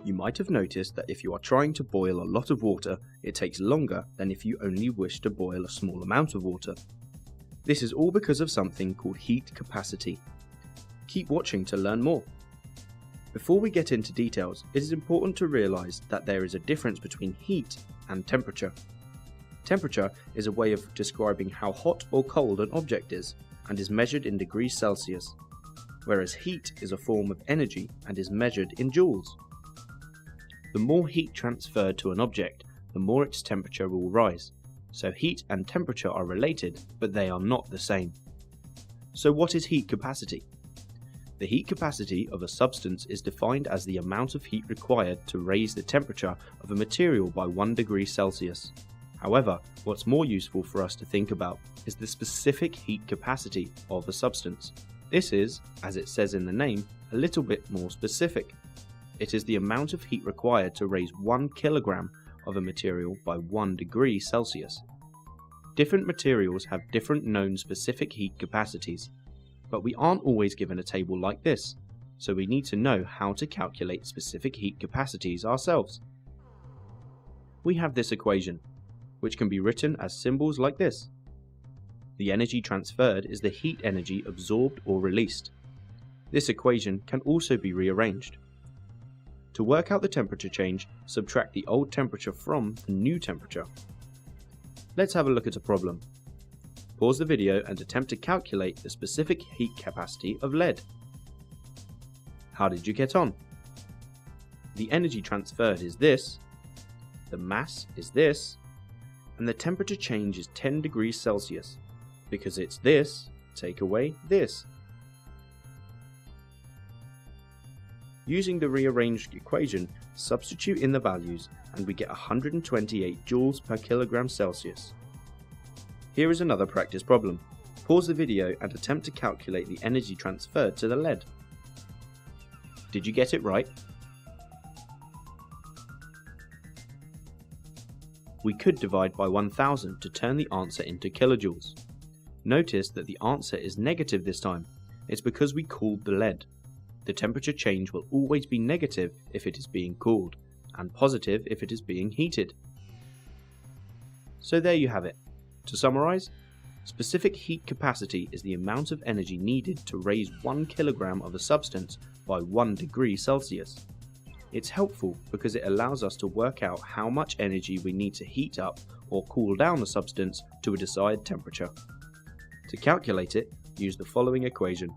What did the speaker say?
You might have noticed that if you are trying to boil a lot of water, it takes longer than if you only wish to boil a small amount of water. This is all because of something called heat capacity. Keep watching to learn more. Before we get into details, it is important to realize that there is a difference between heat and temperature. Temperature is a way of describing how hot or cold an object is and is measured in degrees Celsius, whereas heat is a form of energy and is measured in joules. The more heat transferred to an object, the more its temperature will rise. So heat and temperature are related, but they are not the same. So what is heat capacity? The heat capacity of a substance is defined as the amount of heat required to raise the temperature of a material by 1 degree Celsius. However, what's more useful for us to think about is the specific heat capacity of a substance. This is, as it says in the name, a little bit more specific. It is the amount of heat required to raise 1 kilogram of a material by 1 degree Celsius. Different materials have different known specific heat capacities, but we aren't always given a table like this, so we need to know how to calculate specific heat capacities ourselves. We have this equation, which can be written as symbols like this. The energy transferred is the heat energy absorbed or released. This equation can also be rearranged. To work out the temperature change, subtract the old temperature from the new temperature. Let's have a look at a problem. Pause the video and attempt to calculate the specific heat capacity of lead. How did you get on? The energy transferred is this, the mass is this, and the temperature change is 10 degrees Celsius. Because it's this, take away this. Using the rearranged equation, substitute in the values and we get 128 joules per kilogram Celsius. Here is another practice problem. Pause the video and attempt to calculate the energy transferred to the lead. Did you get it right? We could divide by 1000 to turn the answer into kilojoules. Notice that the answer is negative this time. It's because we cooled the lead. The temperature change will always be negative if it is being cooled, and positive if it is being heated. So there you have it. To summarize, specific heat capacity is the amount of energy needed to raise 1 kilogram of a substance by 1 degree Celsius. It's helpful because it allows us to work out how much energy we need to heat up or cool down the substance to a desired temperature. To calculate it, use the following equation.